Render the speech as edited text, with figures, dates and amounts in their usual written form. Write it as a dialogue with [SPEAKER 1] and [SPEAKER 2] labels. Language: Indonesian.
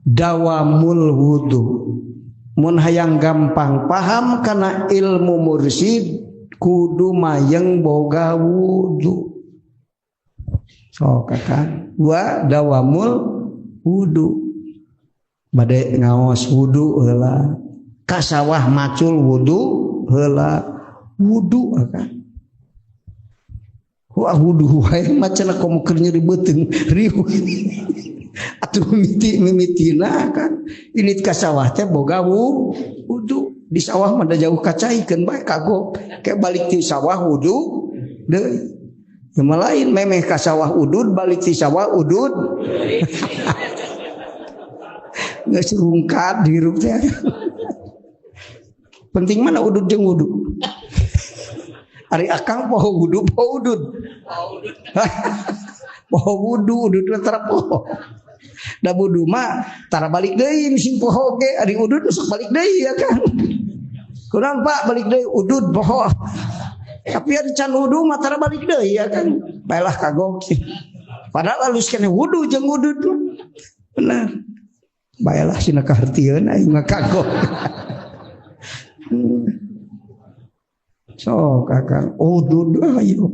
[SPEAKER 1] dawamul wudu. Mun hayang gampang paham kana ilmu mursyid kudu mayeng boga wudu. So kakak wa dawamul wudu. Bade ngaos wudu heula. Kasawah macul wudu heula. Wudu kakak. Wah wudu wae macana komo keur nyeri beuteung riuh. Atuh mimitina kan ini kasawah teh boga wudu di sawah mah da jauh kacaikeun bae kagok kayak balik ti sawah wudu deui yang lain memeh ka sawah udud balik ti sawah udud geus rungkat dirup teh penting mana udud jeung wudu ari akang poho wudu poho udud poho wudu udud tara poho da wudu mah tara balik deui sing poho ge ari udud sok balik deui ya kan kurang Pak balik deui udud poho tapi ari can wudu mah tara balik deui ya kan baelah kagok padahal alus keneh wudu jeung udud bener baelah sina kahartieun aing mah kagok so kakang udud ayo